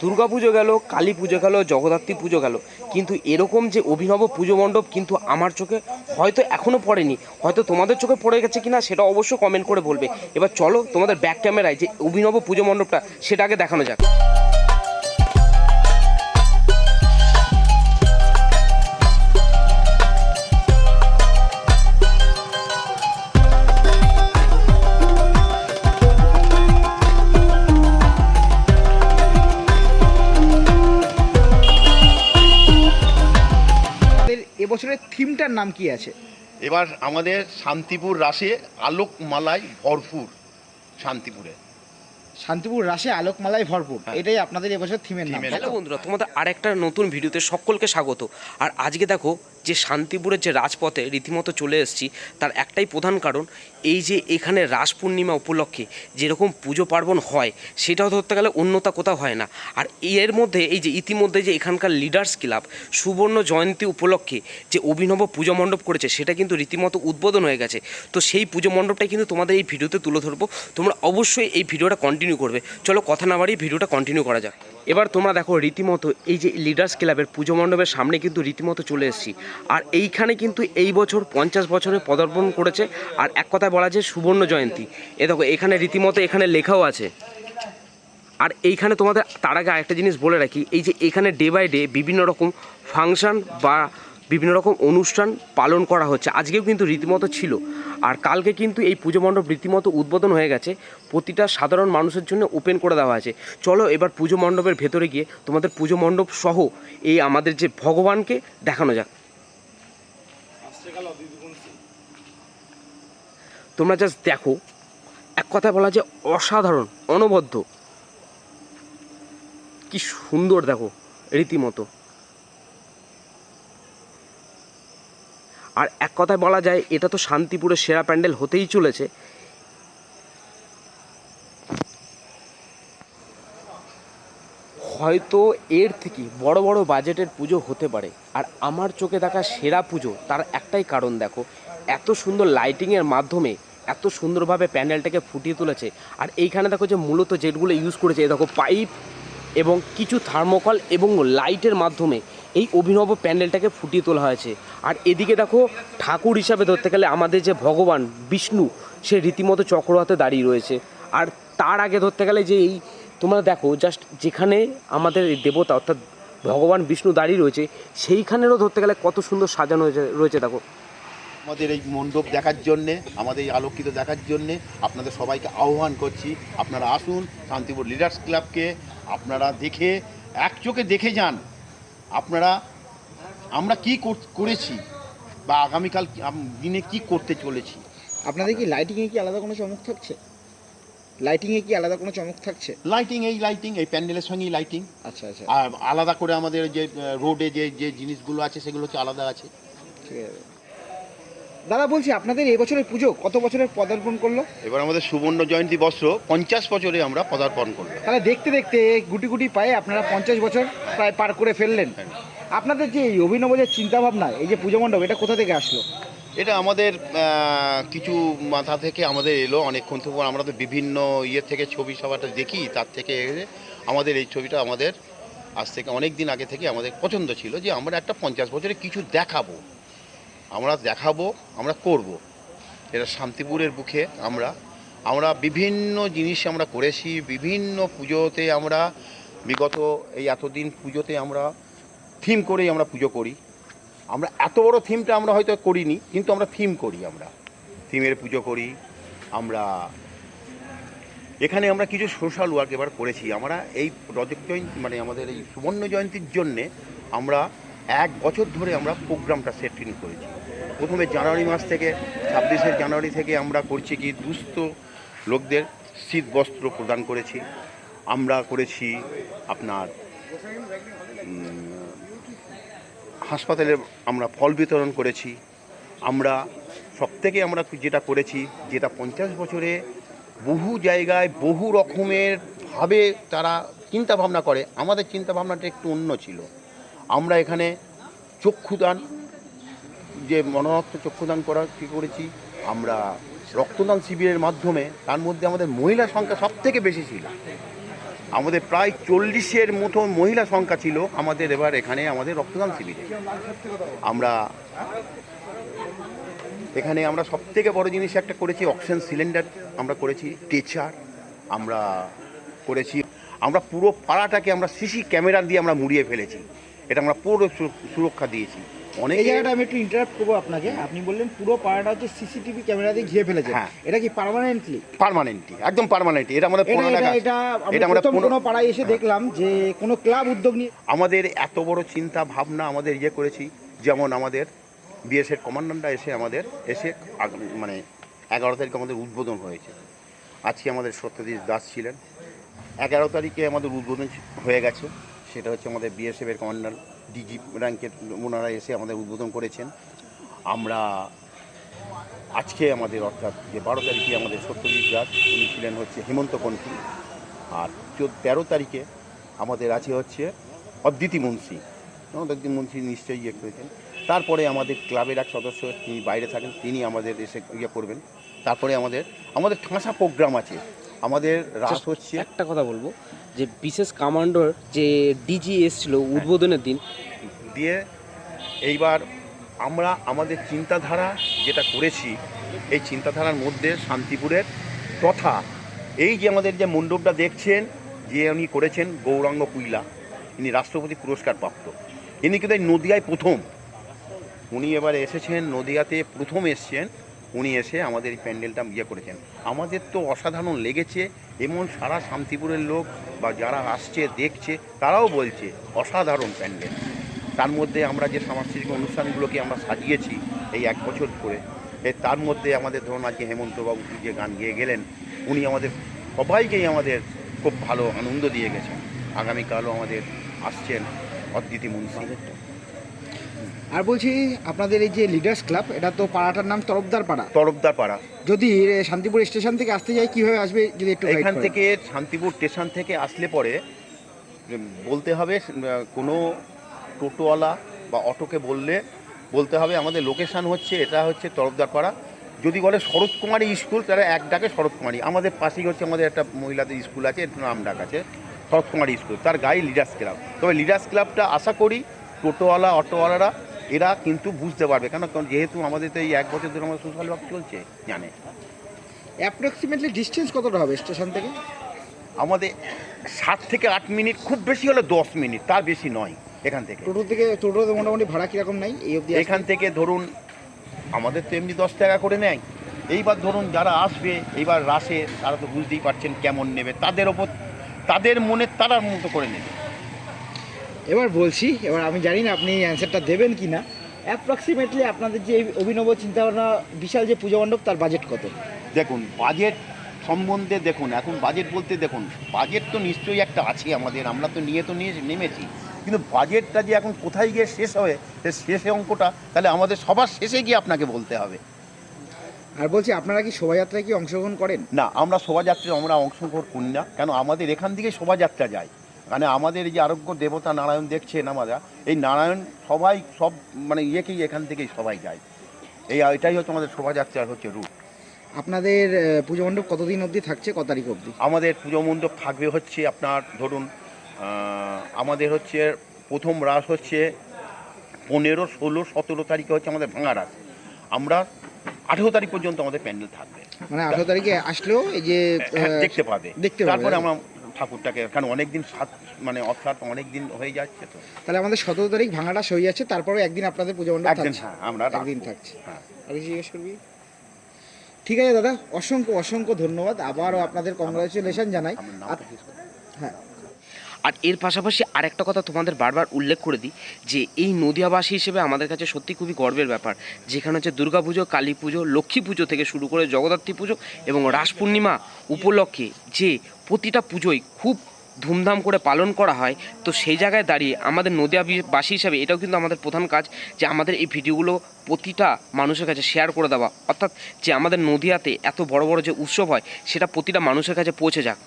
দুর্গা পুজো গেল, কালী পুজো গেল, জগদ্ধাত্রী পুজো গেল, কিন্তু এরকম যে অভিনব পুজো মণ্ডপ কিন্তু আমার চোখে হয়তো এখনও পড়েনি। হয়তো তোমাদের চোখে পড়ে গেছে কিনা সেটা অবশ্যই কমেন্ট করে বলবে। এবার চলো তোমাদের ব্যাক ক্যামেরায় যে অভিনব পুজো মণ্ডপটা সেটা আগে দেখানো যাক। এবছরের থিমটার নাম কি আছে? এবার আমাদের শান্তিপুর রাসে আলোকমালায় ভরপুর। শান্তিপুর রাসে আলোকমালায় ভরপুর, এটাই আপনাদের এবছর থিমের নাম। হ্যালো বন্ধুরা, তোমাদের আরেকটা নতুন ভিডিওতে সকলকে স্বাগত। আর আজকে দেখো যে শান্তিপুরের যে রাজপথে রীতিমতো চলে এসেছি, তার একটাই প্রধান কারণ এই যে এখানে রাস পূর্ণিমা উপলক্ষে যেরকম পুজো পার্বণ হয় সেটাও ধরতে গেলে অন্যতা কোথাও হয় না। আর এর মধ্যে এই যে ইতিমধ্যে যে এখানকার লিডার্স ক্লাব সুবর্ণ জয়ন্তী উপলক্ষে যে অভিনব পুজো মণ্ডপ করেছে সেটা কিন্তু রীতিমতো উদ্বোধন হয়ে গেছে। তো সেই পুজো মণ্ডপটাই কিন্তু তোমাদের এই ভিডিওতে তুলে ধরবো। তোমরা অবশ্যই এই ভিডিওটা কন্টিনিউ করবে। চলো কথা না বাড়িয়ে ভিডিওটা কন্টিনিউ করা যাক। এবার তোমরা দেখো রীতিমতো এই যে লিডার্স ক্লাবের পুজো মণ্ডপের সামনে কিন্তু রীতিমতো চলে এসেছি। আর এইখানে কিন্তু এই বছর 50 বছরে পদার্পণ করেছে। আর এক কথায় বলা যায় সুবর্ণ জয়ন্তী। এ দেখো এখানে রীতিমতো এখানে লেখাও আছে। আর এইখানে তোমাদের তার আগে আরেকটা জিনিস বলে রাখি, এই যে এখানে ডে বাই ডে বিভিন্ন রকম ফাংশন বা বিভিন্ন রকম অনুষ্ঠান পালন করা হচ্ছে। আজকেও কিন্তু রীতিমতো ছিল। আর কালকে কিন্তু এই পুজো মণ্ডপ রীতিমতো উদ্বোধন হয়ে গেছে, প্রতিটা সাধারণ মানুষের জন্য ওপেন করে দেওয়া আছে। চলো এবার পুজো মণ্ডপের ভেতরে গিয়ে তোমাদের পুজো মণ্ডপ সহ এই আমাদের যে ভগবানকে দেখানো যাক। তোমরা জাস্ট দেখো, এক কথায় বলা যে অসাধারণ, অনবদ্য, কি সুন্দর দেখো রীতিমতো। আর এক কথায় বলা যায় এটা তো শান্তিপুরের সেরা প্যান্ডেল হতেই চলেছে। হয়তো এর থেকে বড় বড় বাজেটের পুজো হতে পারে। আর আমার চোখে দেখা সেরা পুজো তার একটাই কারণ, দেখো এত সুন্দর লাইটিংয়ের মাধ্যমে এত সুন্দরভাবে প্যান্ডেলটাকে ফুটিয়ে তুলেছে। আর এইখানে দেখো যে মূলত যেগুলো ইউজ করেছে, দেখো পাইপ এবং কিছু থার্মোকল এবং লাইটের মাধ্যমে এই অভিনব প্যান্ডেলটাকে ফুটিয়ে তোলা হয়েছে। আর এদিকে দেখো ঠাকুর হিসাবে ধরতে গেলে আমাদের যে ভগবান বিষ্ণু, সে রীতিমতো চক্র হাতে দাঁড়িয়ে রয়েছে। আর তার আগে ধরতে গেলে যে এই তোমরা দেখো জাস্ট যেখানে আমাদের দেবতা অর্থাৎ ভগবান বিষ্ণু দাঁড়িয়ে রয়েছে সেইখানেরও ধরতে গেলে কত সুন্দর সাজানো রয়েছে দেখো। আমাদের এই মণ্ডপ দেখার জন্যে, আমাদের এই আলোকিত দেখার জন্যে আপনাদের সবাইকে আহ্বান করছি, আপনারা আসুন শান্তিপুর লিডার্স ক্লাবকে। আপনারা দেখে এক চোখে দেখে যান আপনারা আমরা কি করেছি বা আগামীকাল দিনে কি করতে চলেছি। আপনাদের কি লাইটিংয়ে কি আলাদা কোনো চমক থাকছে? লাইটিং এই প্যান্ডেলের সঙ্গেই লাইটিং। আচ্ছা আচ্ছা। আর আলাদা করে আমাদের যে রোডে যে জিনিসগুলো আছে সেগুলো হচ্ছে আলাদা আছে। ঠিক আছে দাদা, বলছি আপনাদের এই বছরের পুজো কত বছরের পদার্পণ করলো? এবার আমাদের সুবর্ণ জয়ন্তী বর্ষ 50 বছরে আমরা পদার্পণ করলাম। তাহলে দেখতে দেখতে গুটি গুটি পায়ে আপনারা 50 বছর প্রায় পার করে ফেললেন। আপনাদের যে এই অভিনব যে চিন্তাভাবনা, এই যে পুজো মণ্ডপ, এটা কোথা থেকে আসলো? এটা আমাদের কিছু মাথা থেকে আমাদের এলো। অনেকক্ষণ থেকে আমরা তো বিভিন্ন থেকে ছবি সবাটা দেখি, তার থেকে আমাদের এই ছবিটা আমাদের আজ থেকে অনেক দিন আগে থেকে আমাদের পছন্দ ছিল যে আমরা একটা 50 বছরে কিছু দেখাবো, আমরা করব। এটা শান্তিপুরের বুকে আমরা বিভিন্ন জিনিস আমরা করেছি। বিভিন্ন পুজোতে আমরা বিগত এই এতদিন পুজোতে আমরা থিম করেই আমরা পুজো করি। আমরা এত বড় থিমটা আমরা হয়তো করিনি, কিন্তু আমরা থিম করি, আমরা থিমের পুজো করি। আমরা এখানে আমরা কিছু সোশ্যাল ওয়ার্ক এবার করেছি। আমরা এই রজত জয়ন্তী মানে আমাদের এই সুবর্ণ জয়ন্তীর জন্যে আমরা 1 বছর ধরে আমরা প্রোগ্রামটা সেটিং করেছি। প্রথমে জানুয়ারি মাস থেকে 26শে জানুয়ারি থেকে আমরা করছি কি দুস্থ লোকদের শীত বস্ত্র প্রদান করেছি। আমরা করেছি আপনার হাসপাতালে আমরা ফল বিতরণ করেছি। আমরা সবথেকে আমরা যেটা করেছি, যেটা 50 বছরে বহু জায়গায় বহু রকমের ভাবে তারা চিন্তা ভাবনা করে, আমাদের চিন্তা ভাবনাটা একটু অন্য ছিল। আমরা এখানে চক্ষুদান, যে মনোরক্ত চক্ষুদান কী করেছি, আমরা রক্তদান শিবিরের মাধ্যমে, তার মধ্যে আমাদের মহিলা সংখ্যা সব থেকে বেশি ছিল। আমাদের প্রায় 40-এর মতো মহিলা সংখ্যা ছিল আমাদের এবার এখানে আমাদের রক্তদান শিবিরে। আমরা এখানে আমরা সবথেকে বড় জিনিস একটা করেছি, অক্সিজেন সিলিন্ডার আমরা করেছি, টিচার আমরা করেছি, আমরা পুরো পাড়াটাকে আমরা সিসি ক্যামেরা দিয়ে আমরা মুড়িয়ে ফেলেছি। এটা আমরা পুরো সুরক্ষা দিয়েছি। অনেক এই জায়গাটা আমি একটু ইন্টারাপ্ট করবো আপনাকে। আপনি বললেন পুরো পাড়াটা হচ্ছে সিসিটিভি ক্যামেরা দিয়ে ঘিরে ফেলেছে। হ্যাঁ। এটা কি পার্মানেন্টলি? পার্মানেন্টলি, একদম পার্মানেন্টলি। এটা আমাদের এটা আমরা প্রথম কোনো পাড়ায় এসে দেখলাম যে কোনো ক্লাব উদ্যোগ নিয়ে আমাদের এত বড় চিন্তা ভাবনা আমাদের করেছি। যেমন আমাদের বিএসএফ কমান্ডাররা এসে মানে 11 তারিখে আমাদের উদ্বোধন হয়েছে। আজকে আমাদের সত্যজিৎ দাস ছিলেন। 11 তারিখে আমাদের উদ্বোধন হয়ে গেছে। সেটা হচ্ছে আমাদের বিএসএফের কমান্ডার ডিজি র্যাঙ্কের ওনারা এসে আমাদের উদ্বোধন করেছেন। আমরা আজকে আমাদের অর্থাৎ যে 12 তারিখে আমাদের সত্যজিৎ দাস উনি ছিলেন হচ্ছে হেমন্ত কণ্ঠী, আর 13 তারিখে আমাদের আছে হচ্ছে অদ্বিতী মুন্সি। অদ্বিতী মুন্সি নিশ্চয়ই করেছেন। তারপরে আমাদের ক্লাবের এক সদস্য, তিনি বাইরে থাকেন, তিনি আমাদের এসে করবেন। তারপরে আমাদের ঠাঁসা প্রোগ্রাম আছে। আমাদের রাস হচ্ছে, একটা কথা বলবো যে বিশেষ কমান্ডোর যে ডিজি এসছিল উদ্বোধনের দিন দিয়ে এইবার আমরা আমাদের চিন্তাধারা যেটা করেছি, এই চিন্তাধারার মধ্যে শান্তিপুরের তথা এই যে আমাদের যে মণ্ডপটা দেখছেন, যে উনি করেছেন গৌরাঙ্গ কুইলা, ইনি রাষ্ট্রপতি পুরস্কার প্রাপ্ত। ইনি কিন্তু এই নদিয়ায় প্রথম, উনি এবারে এসেছেন, নদিয়াতে প্রথম এসছেন উনি, এসে আমাদের এই প্যান্ডেলটা করেছেন। আমাদের তো অসাধারণ লেগেছে। এমন সারা শান্তিপুরের লোক বা যারা আসছে দেখছে তারাও বলছে অসাধারণ প্যান্ডেল। তার মধ্যে আমরা যে সাংস্কৃতিক অনুষ্ঠানগুলোকে আমরা সাজিয়েছি এই 1 বছর করে, তার মধ্যে আমাদের ধরুন আজকে হেমন্তবাবু যে গান গেয়ে গেলেন, উনি আমাদের সবাইকেই আমাদের খুব ভালো আনন্দ দিয়ে গেছেন। আগামীকালও আমাদের আসছেন অদ্বিতী মুন্সি। আর বলছি আপনাদের এই যে লিডার্স ক্লাব, এটা তো পাড়াটার নাম তরফদার পাড়া। যদি শান্তিপুর স্টেশন থেকে আসতে যাই কিভাবে আসবে যদি একটু এখান থেকে শান্তিপুর স্টেশন থেকে আসলে পরে বলতে হবে কোনো টোটোওয়ালা বা অটোকে বলতে হবে আমাদের লোকেশান হচ্ছে, এটা হচ্ছে তরফদার পাড়া। যদি বলে শরৎ কুমারী স্কুল, তাহলে এক ডাকে শরৎ কুমারী। আমাদের পাশেই হচ্ছে আমাদের একটা মহিলাদের স্কুল আছে, একটু নাম ডাক আছে শরৎ কুমারী স্কুল, তার গায়ে লিডার্স ক্লাব। তবে লিডার্স ক্লাবটা আশা করি টোটোওয়ালা অটোওয়ালারা এরা কিন্তু বুঝতে পারবে, কারণ যেহেতু আমাদের তো এই 1 বছর ধরে আমাদের সোশ্যাল ওয়ার্ক চলছে, জানে। অ্যাপ্রক্সিমেটলি ডিস্টেন্স কতটা হবে স্টেশন থেকে? আমাদের 7 থেকে 8 মিনিট, খুব বেশি হলে 10 মিনিট, তার বেশি নয়। এখান থেকে টোটোতে মোটামুটি ভাড়া কীরকম নাই এই অবধি? এখান থেকে ধরুন আমাদের তো এমনি 10 টাকা করে নেয়। এইবার ধরুন যারা আসবে এইবার রাসে, তারা তো বুঝতেই পারছেন কেমন নেবে, তাদের মনে তারার মতো করে নেবে। এবার আমি জানি না আপনি অ্যান্সারটা দেবেন কি না। অ্যাপ্রক্সিমেটলি আপনাদের যে এই অভিনব চিন্তাভাবনা, বিশাল যে পুজো মণ্ডপ, তার বাজেট কত? দেখুন বাজেট সম্বন্ধে দেখুন, এখন বাজেট বলতে দেখুন বাজেট তো নিশ্চয়ই একটা আছে আমাদের, আমরা তো নিয়ে নেমেছি, কিন্তু বাজেটটা যে এখন কোথায় গিয়ে শেষ হবে, শেষে অঙ্কটা তাহলে আমাদের সবার শেষে গিয়ে আপনাকে বলতে হবে। আর বলছি আপনারা কি শোভাযাত্রায় কি অংশগ্রহণ করেন? না, আমরা শোভাযাত্রায় আমরা অংশগ্রহণ করি না, কেন আমাদের এখান থেকেই শোভাযাত্রা যায়। মানে আমাদের এই যে আরোগ্য দেবতা নারায়ণ দেখছেন, আমরা এই নারায়ণ সব মানে ইয়েকেই এখান থেকেই সবাই যায়। এটাই হচ্ছে আমাদের শোভাযাত্রার হচ্ছে রূপ। আপনাদের পুজো মণ্ডপ কতদিন অবধি থাকছে, কত তারিখ অবধি? আমাদের পুজো মণ্ডপ থাকবে হচ্ছে আপনার ধরুন আমাদের হচ্ছে প্রথম রাস হচ্ছে 15, 16, 17 তারিখে হচ্ছে আমাদের ভাঙা রাস। আমরা 18 তারিখ পর্যন্ত আমাদের প্যান্ডেল থাকবে। মানে 18 তারিখে আসলেও এই যে দেখতে পাবে। তারপরে আমরা ঠাকুরটাকে, কারণ অনেকদিন মানে অর্থাৎ অনেক দিন হয়ে যাচ্ছে, তো তাহলে আমাদের 17 তারিখ ভাঙাটা হয়ে যাচ্ছে, তারপরে একদিন আপনাদের পুজো মণ্ডপ একদিন। থাকছে। হ্যাঁ, আমরা একদিন থাকছে। হ্যাঁ, আর জিজ্ঞেস করবি? ঠিক আছে দাদা, অসংখ্য ধন্যবাদ। আবারও আপনাদের কংগ্রাচুলেশন জানাই। হ্যাঁ, আর এর পাশাপাশি আরেকটা কথা তোমাদের বারবার উল্লেখ করে দিই যে এই নদিয়াবাসী হিসেবে আমাদের কাছে সত্যি খুবই গর্বের ব্যাপার, যেখানে হচ্ছে দুর্গাপুজো, কালী পুজো, লক্ষ্মী পুজো থেকে শুরু করে জগদ্ধাত্রী পুজো এবং রাস পূর্ণিমা উপলক্ষে যে প্রতিটা পুজোই খুব ধুমধাম করে পালন করা হয়। তো সেই জায়গায় দাঁড়িয়ে আমাদের নদিয়াবাসী হিসাবে এটাও কিন্তু আমাদের প্রধান কাজ যে আমাদের এই ভিডিওগুলো প্রতিটা মানুষের কাছে শেয়ার করে দেওয়া, অর্থাৎ যে আমাদের নদিয়াতে এত বড় বড় যে উৎসব হয় সেটা প্রতিটা মানুষের কাছে পৌঁছে যাক।